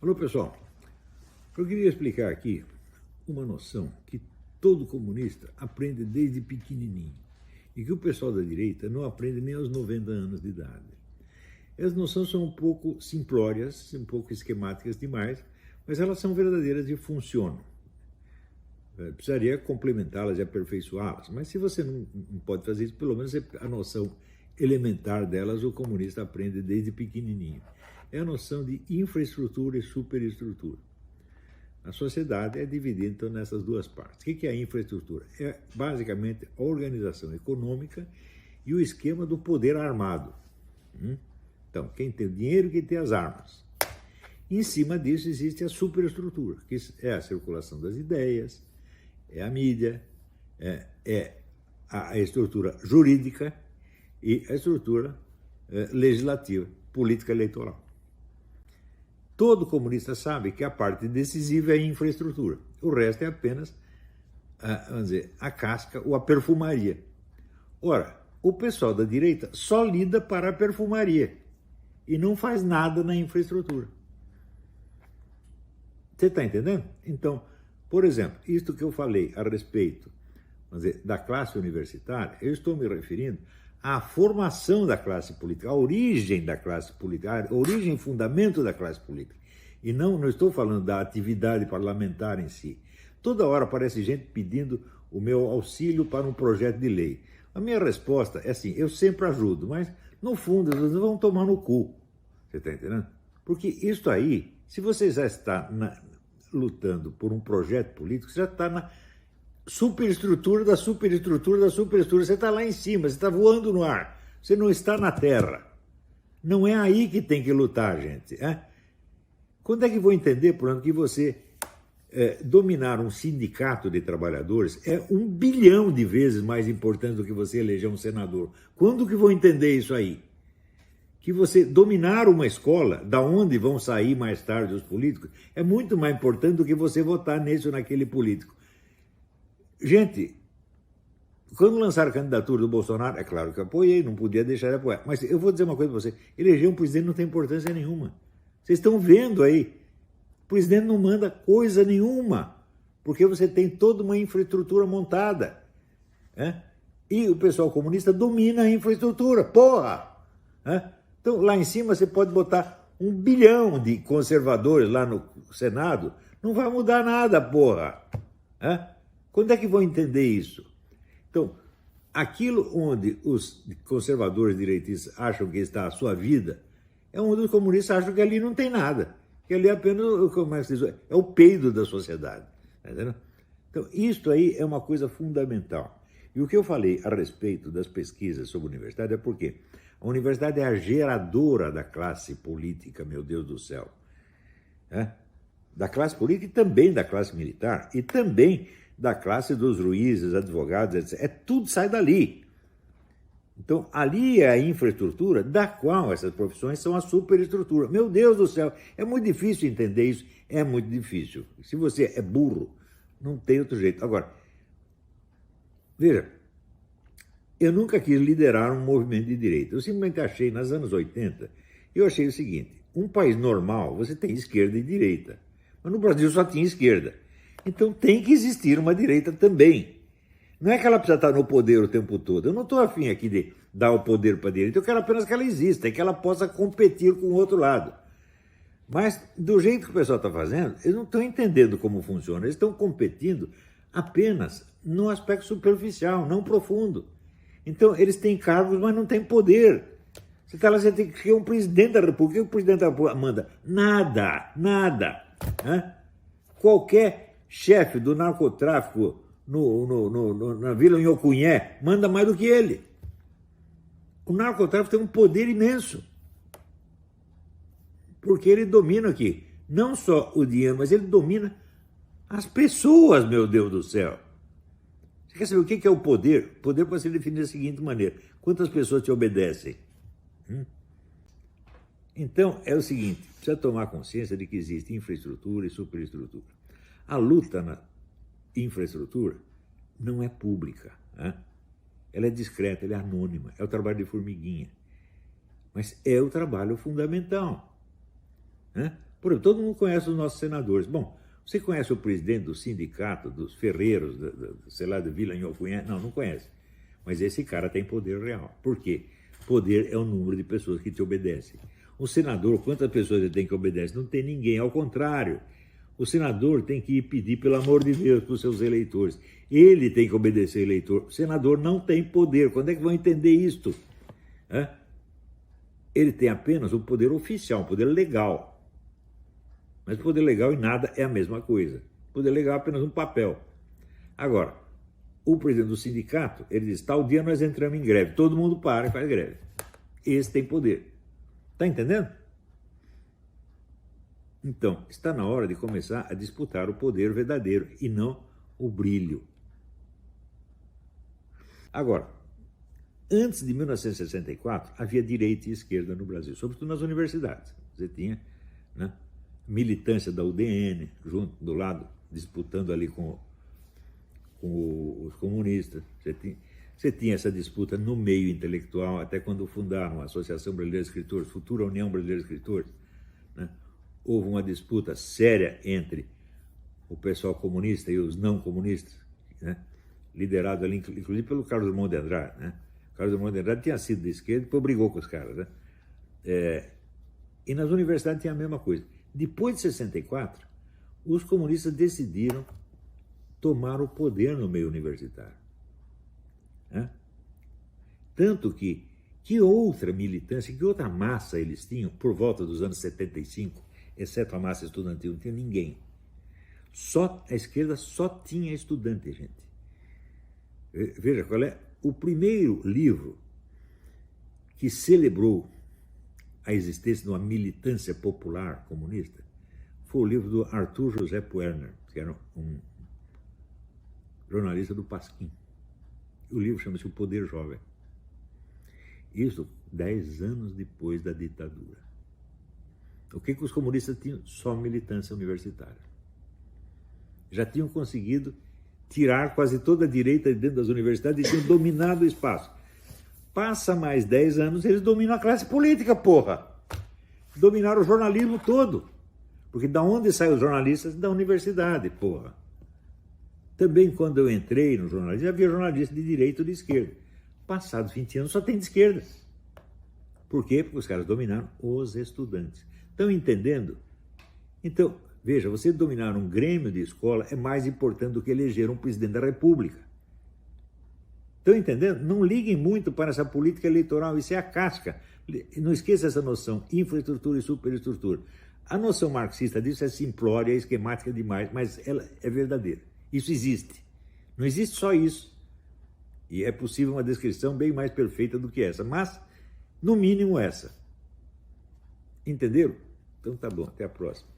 Alô, pessoal. Eu queria explicar aqui uma noção que todo comunista aprende desde pequenininho e que o pessoal da direita não aprende nem aos 90 anos de idade. As noções são um pouco simplórias, um pouco esquemáticas demais, mas elas são verdadeiras e funcionam. Precisaria complementá-las e aperfeiçoá-las, mas se você não pode fazer isso, pelo menos a noção elementar delas o comunista aprende desde pequenininho. É a noção de infraestrutura e superestrutura. A sociedade é dividida então nessas duas partes. O que é a infraestrutura? É basicamente a organização econômica e o esquema do poder armado. Então, quem tem o dinheiro e quem tem as armas. Em cima disso existe a superestrutura, que é a circulação das ideias, é a mídia, é a estrutura jurídica e a estrutura legislativa, política eleitoral. Todo comunista sabe que a parte decisiva é a infraestrutura. O resto é apenas, vamos dizer, a casca ou a perfumaria. Ora, o pessoal da direita só lida para a perfumaria e não faz nada na infraestrutura. Você está entendendo? Então, por exemplo, isto que eu falei a respeito, vamos dizer, da classe universitária, eu estou me referindo à formação da classe política, à origem da classe política, a origem e fundamento da classe política. E não estou falando da atividade parlamentar em si. Toda hora aparece gente pedindo o meu auxílio para um projeto de lei. A minha resposta é assim, eu sempre ajudo, mas no fundo eles vão tomar no cu. Você está entendendo? Porque isso aí, se você já está lutando por um projeto político, você já está na superestrutura da superestrutura da superestrutura. Você está lá em cima, você está voando no ar. Você não está na terra. Não é aí que tem que lutar, gente. Quando é que vou entender, por exemplo, que você dominar um sindicato de trabalhadores é 1 bilhão de vezes mais importante do que você eleger um senador? Quando que vou entender isso aí? Que você dominar uma escola, da onde vão sair mais tarde os políticos, é muito mais importante do que você votar nesse ou naquele político. Gente, quando lançaram a candidatura do Bolsonaro, é claro que eu apoiei, não podia deixar de apoiar. Mas eu vou dizer uma coisa para você, eleger um presidente não tem importância nenhuma. Vocês estão vendo aí, o presidente não manda coisa nenhuma, porque você tem toda uma infraestrutura montada. E o pessoal comunista domina a infraestrutura, porra! Então, lá em cima você pode botar 1 bilhão de conservadores lá no Senado, não vai mudar nada, porra! Quando é que vão entender isso? Então, aquilo onde os conservadores direitistas acham que está a sua vida, é onde os comunistas acham que ali não tem nada, que ali é apenas, como é que se diz, é o peido da sociedade. Tá entendendo? Então, isso aí é uma coisa fundamental. E o que eu falei a respeito das pesquisas sobre a universidade é porque a universidade é a geradora da classe política, meu Deus do céu. Da classe política e também da classe militar, e também da classe dos juízes, advogados, etc. Tudo sai dali. Então, ali é a infraestrutura da qual essas profissões são a superestrutura. Meu Deus do céu, é muito difícil entender isso, é muito difícil. Se você é burro, não tem outro jeito. Agora, veja, eu nunca quis liderar um movimento de direita. Eu simplesmente achei, nos anos 80, eu achei o seguinte, um país normal, você tem esquerda e direita. Mas no Brasil só tinha esquerda. Então tem que existir uma direita também. Não é que ela precisa estar no poder o tempo todo. Eu não estou afim aqui de dar o poder para a direita. Eu quero apenas que ela exista e que ela possa competir com o outro lado. Mas do jeito que o pessoal está fazendo, eles não estão entendendo como funciona. Eles estão competindo apenas no aspecto superficial, não profundo. Então eles têm cargos, mas não têm poder. Você está lá, você tem que criar um presidente da República. O que o presidente da República manda? Nada, nada. Qualquer chefe do narcotráfico na Vila Inhocunyé manda mais do que ele. O narcotráfico tem um poder imenso. Porque ele domina aqui, não só o dinheiro, mas ele domina as pessoas, meu Deus do céu. Você quer saber o que é o poder? O poder pode ser definido da seguinte maneira: quantas pessoas te obedecem? Então, é o seguinte, precisa tomar consciência de que existe infraestrutura e superestrutura. A luta na infraestrutura não é pública. Ela é discreta, ela é anônima, é o trabalho de formiguinha. Mas é o trabalho fundamental. Por exemplo, todo mundo conhece os nossos senadores. Bom, você conhece o presidente do sindicato, dos ferreiros, sei lá, de Vila Nhocuinha? Não, não conhece. Mas esse cara tem poder real. Por quê? Poder é o número de pessoas que te obedecem. O senador, quantas pessoas ele tem que obedecer? Não tem ninguém, ao contrário. O senador tem que ir pedir, pelo amor de Deus, para os seus eleitores. Ele tem que obedecer ao eleitor. O senador não tem poder. Quando é que vão entender isto? Ele tem apenas o poder oficial, o poder legal. Mas poder legal e nada é a mesma coisa. Poder legal é apenas um papel. Agora, o presidente do sindicato, ele diz, tal dia nós entramos em greve. Todo mundo para e faz greve. Esse tem poder. Está entendendo? Então, está na hora de começar a disputar o poder verdadeiro e não o brilho. Agora, antes de 1964, havia direita e esquerda no Brasil, sobretudo nas universidades. Você tinha, né, militância da UDN, junto, do lado, disputando ali com os comunistas. Você tinha essa disputa no meio intelectual, até quando fundaram a Associação Brasileira de Escritores, futura União Brasileira de Escritores, né? Houve uma disputa séria entre o pessoal comunista e os não comunistas, né? Liderado ali, inclusive pelo Carlos Drummond de Andrade, né? Carlos Drummond de Andrade tinha sido de esquerda e depois brigou com os caras, né? E nas universidades tinha a mesma coisa. Depois de 64, os comunistas decidiram tomar o poder no meio universitário. Né? Tanto que outra militância, que outra massa eles tinham por volta dos anos 75, exceto a massa estudantil, não tinha ninguém. Só a esquerda só tinha estudante, gente. Veja qual é o primeiro livro que celebrou a existência de uma militância popular comunista. Foi o livro do Arthur José Puerner, que era um jornalista do Pasquim. O livro chama-se O Poder Jovem. Isso 10 anos depois da ditadura. O que os comunistas tinham? Só militância universitária. Já tinham conseguido tirar quase toda a direita de dentro das universidades e tinham dominado o espaço. Passa mais 10 anos, eles dominam a classe política, porra! Dominaram o jornalismo todo. Porque da onde saem os jornalistas? Da universidade, porra. Também quando eu entrei no jornalismo, havia jornalista de direita ou de esquerda. Passados 20 anos só tem de esquerda. Por quê? Porque os caras dominaram os estudantes. Estão entendendo? Então, veja, você dominar um grêmio de escola é mais importante do que eleger um presidente da República. Estão entendendo? Não liguem muito para essa política eleitoral, isso é a casca. Não esqueça essa noção, infraestrutura e superestrutura. A noção marxista disso é simplória, é esquemática demais, mas ela é verdadeira. Isso existe. Não existe só isso. E é possível uma descrição bem mais perfeita do que essa, mas, no mínimo, essa. Entenderam? Então tá bom, até a próxima.